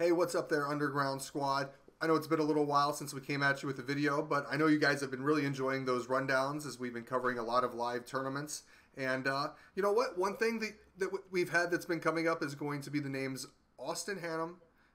Hey, what's up there, Underground Squad? I know it's been a little while since we came at you with the video, but I know you guys have been really enjoying those rundowns as we've been covering a lot of live tournaments. And you know what? One thing that we've had that's been coming up is going to be the names Austin Hannum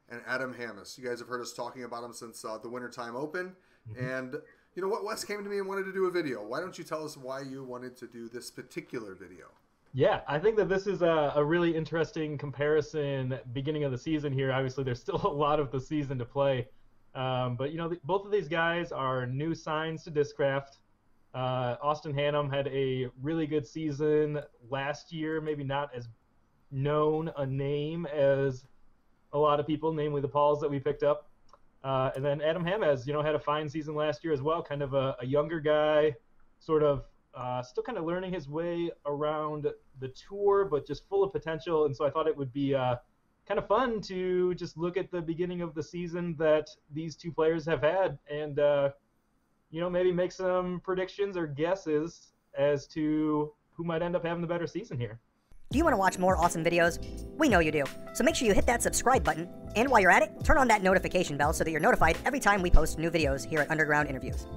and Adam Hammes. You guys have heard us talking about them since the Wintertime Open. And you know what? Wes came to me and wanted to do a video. Why don't you tell us why you wanted to do this particular video? Yeah, I think that this is a really interesting comparison beginning of the season here. Obviously, there's still a lot of the season to play. But, you know, both of these guys are new signs to Discraft. Austin Hannum had a really good season last year, maybe not as known a name as a lot of people, namely the Pauls that we picked up. And then Adam Hammes, you know, had a fine season last year as well, kind of a younger guy, sort of still kind of learning his way around the tour, but just full of potential. And so I thought it would be kind of fun to just look at the beginning of the season that these two players have had and, you know, maybe make some predictions or guesses as to who might end up having the better season here. Do you want to watch more awesome videos? We know you do. So make sure you hit that subscribe button, and while you're at it, turn on that notification bell so that you're notified every time we post new videos here at Underground Interviews.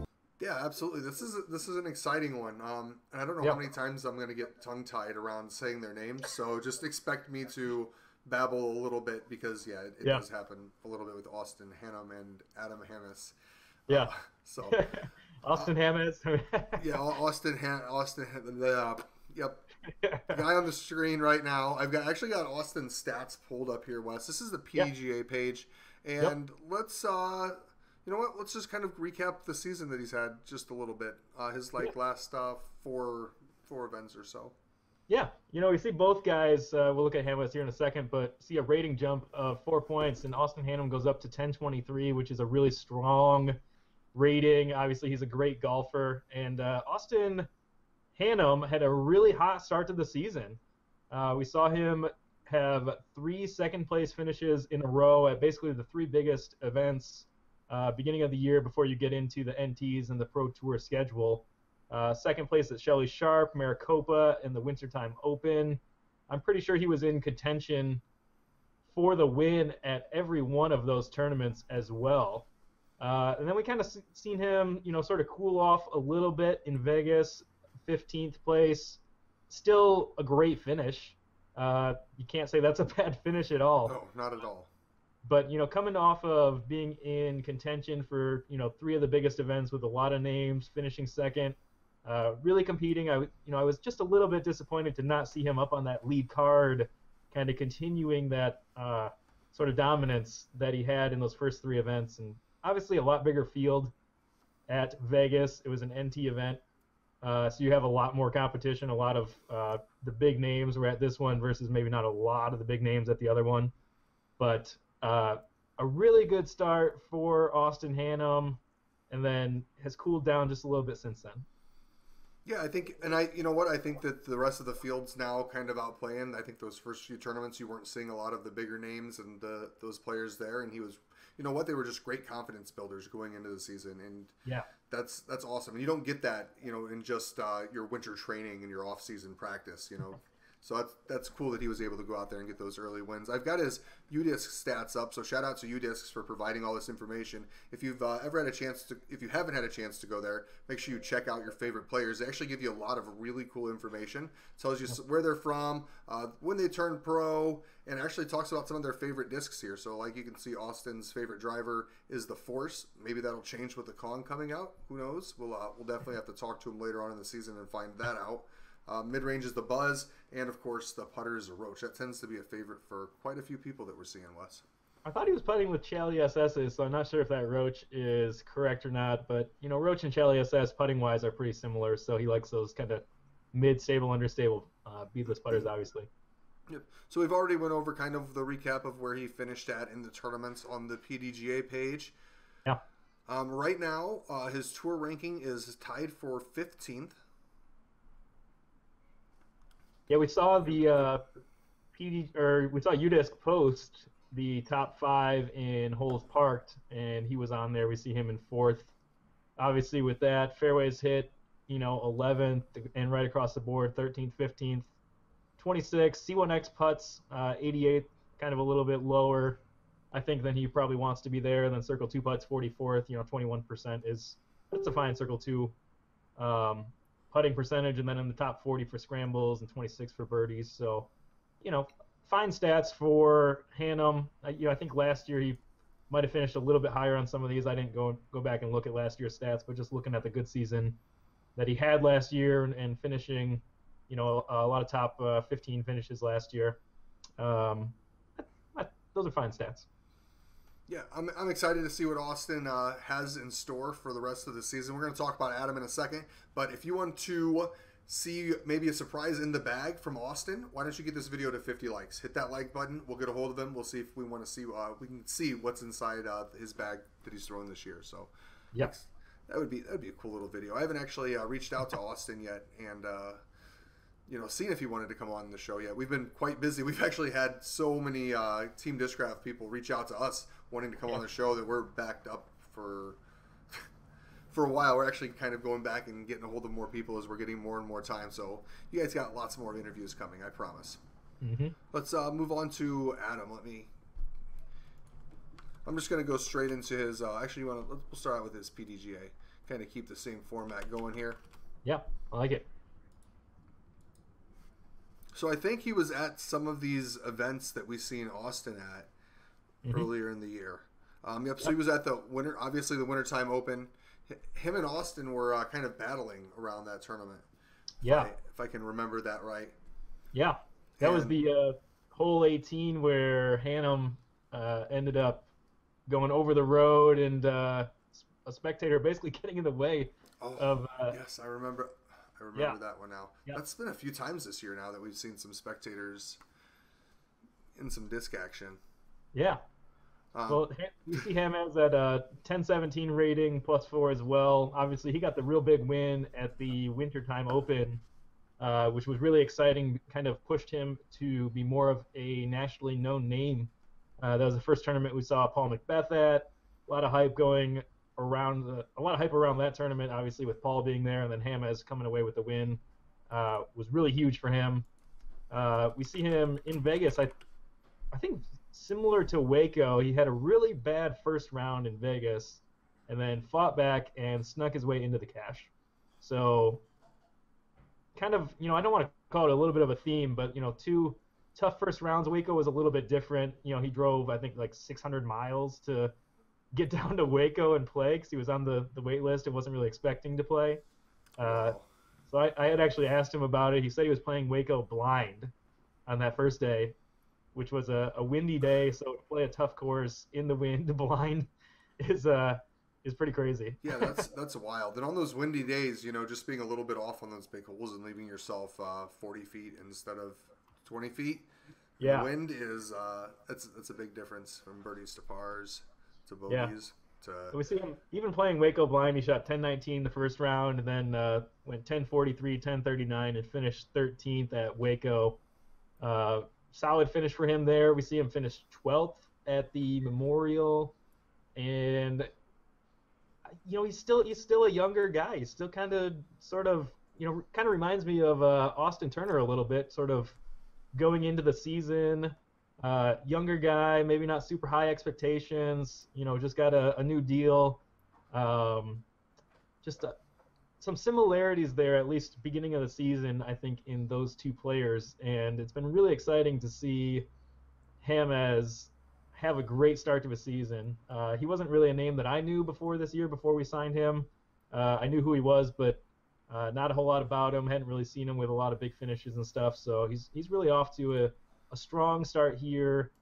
Yeah, absolutely. This is an exciting one. And I don't know how many times I'm going to get tongue-tied around saying their names, so just expect me to babble a little bit because, yeah, it does happen a little bit with Austin Hannum and Adam Hammes. Yeah. So Austin Hammes. Yeah, yep. The guy on the screen right now. Actually got Austin's stats pulled up here, Wes. This is the PDGA page, and let's you know what? Let's just kind of recap the season that he's had just a little bit. His last four events or so. Yeah, you know, we see both guys. We'll look at Hammes here in a second, but see a rating jump of 4 points, and Austin Hannum goes up to 1023, which is a really strong rating. Obviously, he's a great golfer, and Austin Hannum had a really hot start to the season. We saw him have 3 second-place finishes in a row at basically the 3 biggest events beginning of the year before you get into the NTs and the Pro Tour schedule. Second place at Shelley Sharp, Maricopa, and the Wintertime Open. I'm pretty sure he was in contention for the win at every one of those tournaments as well. And then we kind of seen him, you know, sort of cool off a little bit in Vegas, 15th place. Still a great finish. You can't say that's a bad finish at all. No, not at all. But, you know, coming off of being in contention for, you know, 3 of the biggest events with a lot of names, finishing second, really competing. I was just a little bit disappointed to not see him up on that lead card, kind of continuing that sort of dominance that he had in those first 3 events. And obviously a lot bigger field at Vegas. It was an NT event. So you have a lot more competition. A lot of the big names were at this one versus maybe not a lot of the big names at the other one. But a really good start for Austin Hannum, and then has cooled down just a little bit since then. Yeah, I think, and you know what, I think that the rest of the field's now kind of outplaying. I think those first few tournaments you weren't seeing a lot of the bigger names and those players there, and he was, you know what, they were just great confidence builders going into the season, and yeah, that's awesome. And you don't get that, you know, in just your winter training and your off-season practice, you know. So that's cool that he was able to go out there and get those early wins. I've got his Udisc stats up, so shout out to Udisc for providing all this information. If you've ever had a chance to, if you haven't had a chance to go there, make sure you check out your favorite players. They actually give you a lot of really cool information. It tells you where they're from, when they turned pro, and actually talks about some of their favorite discs here. So like you can see Austin's favorite driver is the Force. Maybe that'll change with the Kong coming out. Who knows? We'll definitely have to talk to him later on in the season and find that out. Mid-range is the Buzz, and of course the putter is a Roach. That tends to be a favorite for quite a few people that we're seeing, Wes. I thought he was putting with Chaly SS's, so I'm not sure if that Roach is correct or not. But, you know, Roach and Chaly SS putting-wise are pretty similar, so he likes those kind of mid-stable, understable beadless putters, obviously. Yep. So we've already went over kind of the recap of where he finished at in the tournaments on the PDGA page. Yeah. Right now, his tour ranking is tied for 15th. Yeah, we saw the we saw Udisc post the top 5 in holes parked, and he was on there. We see him in 4th. Obviously, with that, fairways hit, you know, 11th, and right across the board, 13th, 15th, 26th. C1X putts, 88th, kind of a little bit lower. I think then he probably wants to be there. And then circle 2 putts 44th, 21% that's a fine circle 2 putting percentage, and then in the top 40 for scrambles and 26 for birdies. So, fine stats for Hannum. I think last year he might have finished a little bit higher on some of these. I didn't go back and look at last year's stats, but just looking at the good season that he had last year and finishing, a lot of top 15 finishes last year. Those are fine stats. Yeah, I'm excited to see what Austin has in store for the rest of the season. We're going to talk about Adam in a second, but if you want to see maybe a surprise in the bag from Austin, why don't you get this video to 50 likes? Hit that like button. We'll get a hold of him. We'll see if we want to see we can see what's inside his bag that he's throwing this year. So, yes, that would be a cool little video. I haven't actually reached out to Austin yet and seen if he wanted to come on the show yet. We've been quite busy. We've actually had so many Team Discraft people reach out to us wanting to come on the show that we're backed up for a while. We're actually kind of going back and getting a hold of more people as we're getting more and more time. So you guys got lots more interviews coming, I promise. Mm-hmm. Let's move on to Adam. I'm just going to go straight into his. We'll start out with his PDGA. Kind of keep the same format going here. Yeah, I like it. So I think he was at some of these events that we've seen Austin at earlier in the year. So he was at the Wintertime Open. Him and Austin were kind of battling around that tournament. Yeah. If I can remember that right. Yeah. That was the hole 18 where Hannum ended up going over the road and a spectator basically getting in the way of... yes, I remember that one now. Yeah. That's been a few times this year now that we've seen some spectators in some disc action. Yeah. Well, we see Hammes at a 1017 rating +4 as well. Obviously, he got the real big win at the Wintertime Open, which was really exciting. Kind of pushed him to be more of a nationally known name. That was the first tournament we saw Paul McBeth at. A lot of hype going around that tournament, obviously with Paul being there, and then Hammes coming away with the win was really huge for him. We see him in Vegas. I think similar to Waco, he had a really bad first round in Vegas, and then fought back and snuck his way into the cash. So, kind of, I don't want to call it a little bit of a theme, but 2 tough first rounds. Waco was a little bit different. He drove I think like 600 miles to get down to Waco and play because he was on the wait list and wasn't really expecting to play. So I had actually asked him about it. He said he was playing Waco blind on that first day, which was a windy day. So to play a tough course in the wind blind is pretty crazy. Yeah, that's wild. And on those windy days, just being a little bit off on those big holes and leaving yourself 40 feet instead of 20 feet. Yeah. The wind is that's a big difference from birdies to pars to bogeys. So we see him even playing Waco blind. He shot 1019 the first round, and then went 1043, 1039, and finished 13th at Waco. Solid finish for him there. We see him finish 12th at the Memorial, and he's still a younger guy. He's still kind of reminds me of Austin Turner a little bit, sort of going into the season. Younger guy, maybe not super high expectations, just got a new deal. Some similarities there, at least beginning of the season, I think, in those two players. And it's been really exciting to see Hammes have a great start to a season. He wasn't really a name that I knew before this year, before we signed him. I knew who he was, but not a whole lot about him. Hadn't really seen him with a lot of big finishes and stuff. So he's really off to a strong start here,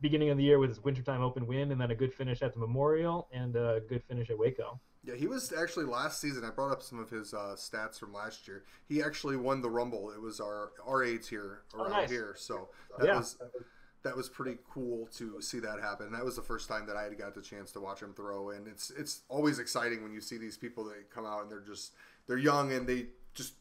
beginning of the year with his Wintertime Open win, and then a good finish at the Memorial and a good finish at Waco. Yeah, he was actually last season. I brought up some of his stats from last year. He actually won the Rumble. It was our R8s here around here, so that was pretty cool to see that happen. And that was the first time that I had got the chance to watch him throw, and it's always exciting when you see these people that come out and they're young and they just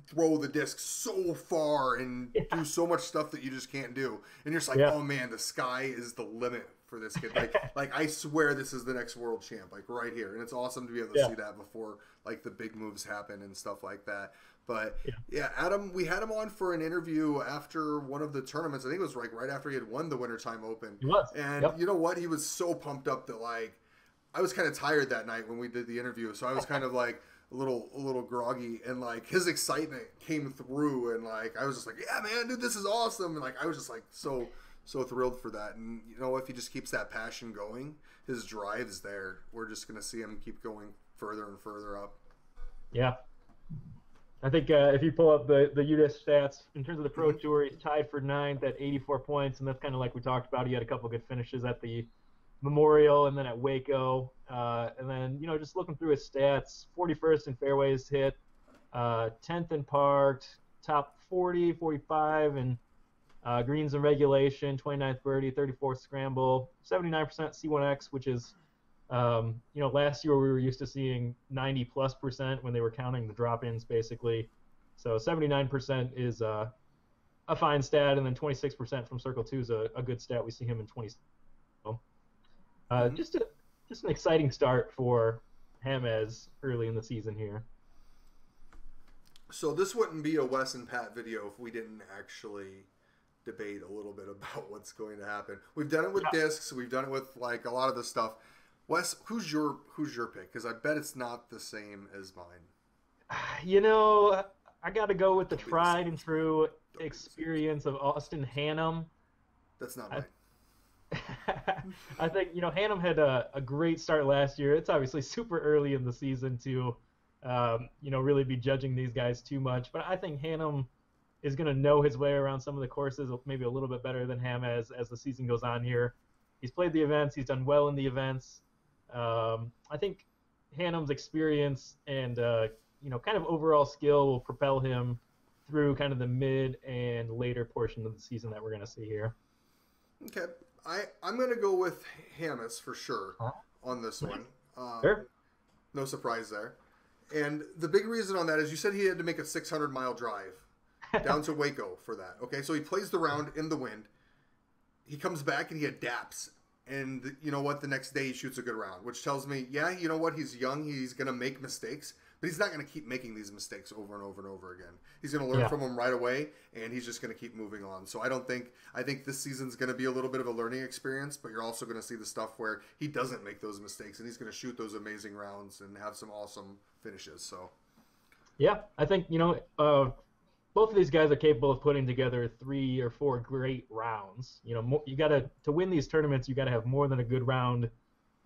throw the disc so far and do so much stuff that you just can't do. And you're just like, oh man, the sky is the limit for this kid. Like I swear this is the next world champ, like right here. And it's awesome to be able to see that before like the big moves happen and stuff like that. But yeah, Adam, we had him on for an interview after one of the tournaments. I think it was like right after he had won the Wintertime Open. He was. And you know what? He was so pumped up that like I was kind of tired that night when we did the interview. So I was kind of like a little groggy, and like his excitement came through, and like I was just like, yeah, man, dude, this is awesome. And like I was just like so thrilled for that. And you know, if he just keeps that passion going, his drive's there. We're just gonna see him keep going further and further up. Yeah. I think if you pull up the Udisc stats, in terms of the Pro Tour, he's tied for 9th at 84 points, and that's kind of like we talked about. He had a couple good finishes at the Memorial and then at Waco. And then, you know, just looking through his stats, 41st in fairways hit, 10th in parked, top 40, 45 in greens and regulation, 29th birdie, 34th scramble, 79% C1X, which is, you know, last year we were used to seeing 90+% when they were counting the drop-ins, basically. So 79% is a fine stat, and then 26% from Circle 2 is a good stat. We see him in 20. Just an exciting start for Hammes early in the season here. So this wouldn't be a Wes and Pat video if we didn't actually debate a little bit about what's going to happen. We've done it with discs. We've done it with like a lot of the stuff. Wes, who's your pick? Because I bet it's not the same as mine. You know, I got to go with the tried and true experience of Austin Hannum. That's not mine. I think, you know, Hannum had a great start last year. It's obviously super early in the season to, you know, really be judging these guys too much. But I think Hannum is going to know his way around some of the courses, maybe a little bit better than Hammes as the season goes on here. He's played the events. He's done well in the events. I think Hannum's experience and, you know, kind of overall skill will propel him through kind of the mid and later portion of the season that we're going to see here. Okay. I'm going to go with Hammes for sure on this one. Sure. No surprise there. And the big reason on that is you said he had to make a 600-mile drive down to Waco for that. Okay, so he plays the round in the wind. He comes back and he adapts. And you know what? The next day he shoots a good round, which tells me, yeah, you know what? He's young. He's going to make mistakes. But he's not going to keep making these mistakes over and over and over again. He's going to learn from them right away, and he's just going to keep moving on. So I think this season's going to be a little bit of a learning experience, but you're also going to see the stuff where he doesn't make those mistakes, and he's going to shoot those amazing rounds and have some awesome finishes. So, yeah, I think, you know, both of these guys are capable of putting together 3 or 4 great rounds. You know, you got to win these tournaments, you got to have more than a good round.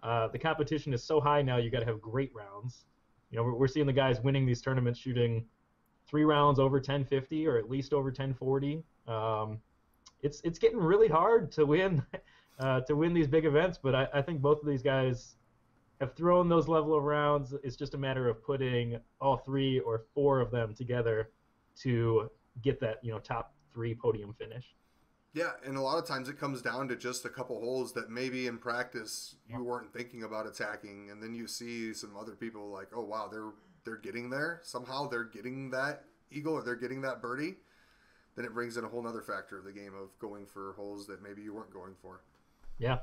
The competition is so high now, you got to have great rounds. You know, we're seeing the guys winning these tournaments shooting 3 rounds over 1050 or at least over 1040. It's getting really hard to win these big events, but I think both of these guys have thrown those level of rounds. It's just a matter of putting all 3 or 4 of them together to get that, you know, top 3 podium finish. Yeah, and a lot of times it comes down to just a couple holes that maybe in practice you weren't thinking about attacking, and then you see some other people like, oh wow, they're getting there. Somehow they're getting that eagle or they're getting that birdie. Then it brings in a whole nother factor of the game of going for holes that maybe you weren't going for. Yeah.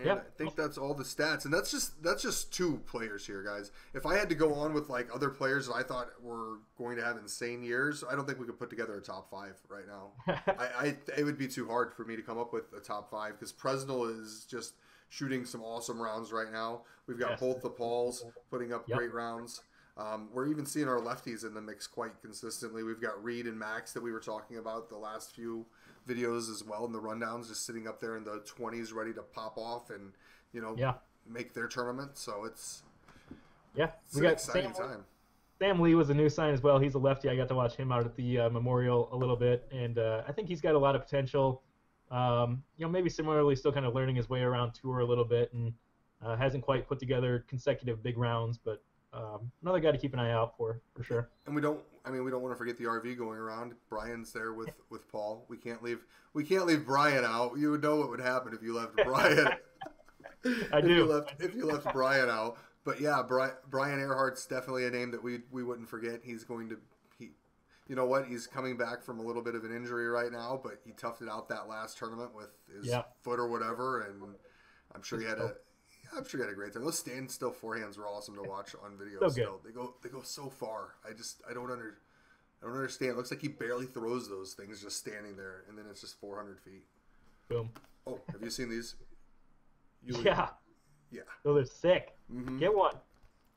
And I think that's all the stats, and that's just 2 players here, guys. If I had to go on with like other players that I thought were going to have insane years, I don't think we could put together a top 5 right now. It would be too hard for me to come up with a top 5 because Presnell is just shooting some awesome rounds right now. We've got both the Pauls putting up great rounds. We're even seeing our lefties in the mix quite consistently. We've got Reed and Max that we were talking about the last few videos as well in the rundowns, just sitting up there in the 20s ready to pop off and, you know, make their tournament. So it's we an got exciting time. Sam Lee was a new sign as well. He's a lefty. I got to watch him out at the Memorial a little bit, and I think he's got a lot of potential. You know, maybe similarly still kind of learning his way around tour a little bit, and hasn't quite put together consecutive big rounds, but another guy to keep an eye out for sure. And we don't want to forget the RV going around. Brian's there with Paul. We can't leave Brian out. You would know what would happen if you left Brian. If you left Brian out. But yeah, Brian Earhart's definitely a name that we wouldn't forget. He's you know what? He's coming back from a little bit of an injury right now, but he toughed it out that last tournament with his foot or whatever, and I'm sure he had a great time. Those standstill forehands were awesome to watch on video. Still, they go so far. I don't understand. It looks like he barely throws those things just standing there, and then it's just 400 feet. Boom. Oh, have you seen these? Yeah. Yeah. Those are sick. Get one.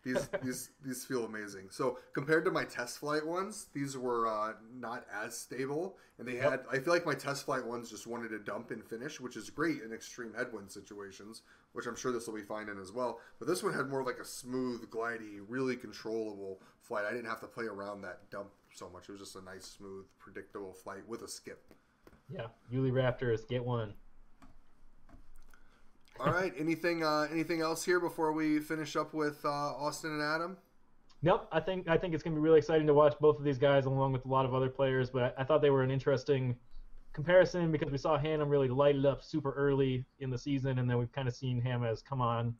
These feel amazing. So compared to my test flight ones, these were not as stable, and they had. I feel like my test flight ones just wanted to dump and finish, which is great in extreme headwind situations, which I'm sure this will be fine in as well. But this one had more like a smooth, glidey, really controllable flight. I didn't have to play around that dump so much. It was just a nice, smooth, predictable flight with a skip. Yeah, Yuli Raptors, get one. All right. Anything else here before we finish up with Austin and Adam? Nope. I think it's gonna be really exciting to watch both of these guys along with a lot of other players. But I thought they were an interesting comparison because we saw Hannum really light it up super early in the season, and then we've kind of seen Hammes come on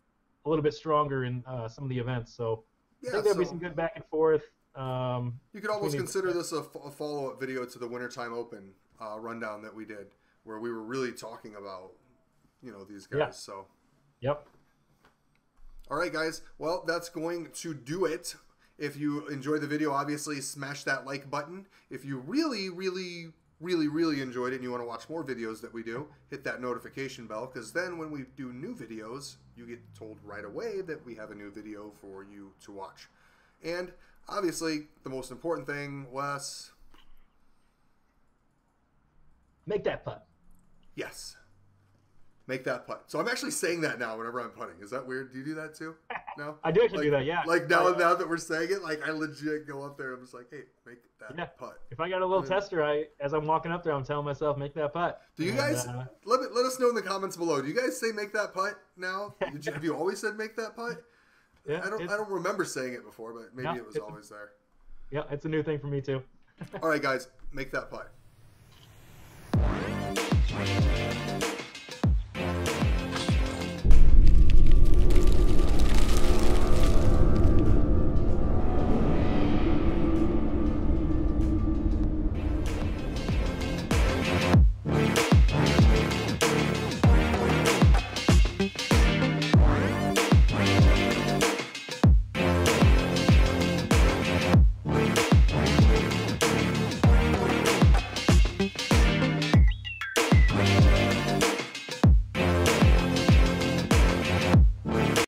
a little bit stronger in some of the events. So I think there'll be some good back and forth. You could almost consider this a follow-up video to the Wintertime Open rundown that we did, where we were really talking about these guys. Yeah. So yep. All right, guys. Well, that's going to do it. If you enjoyed the video, obviously smash that like button. If you really enjoyed it and you want to watch more videos that we do, hit that notification bell, because then when we do new videos, you get told right away that we have a new video for you to watch. And obviously, the most important thing, Wes. Make that putt. Yes. Make that putt. So I'm actually saying that now whenever I'm putting. Is that weird? Do you do that too? No? I do actually do that, yeah. Like now that we're saying it, like I legit go up there and I'm just like, hey, make that putt. If I got a little tester, as I'm walking up there, I'm telling myself, make that putt. Do you guys, let us know in the comments below, do you guys say make that putt now? Have you always said make that putt? Yeah, I don't remember saying it before, but maybe it was always there. Yeah, it's a new thing for me too. All right, guys, make that putt.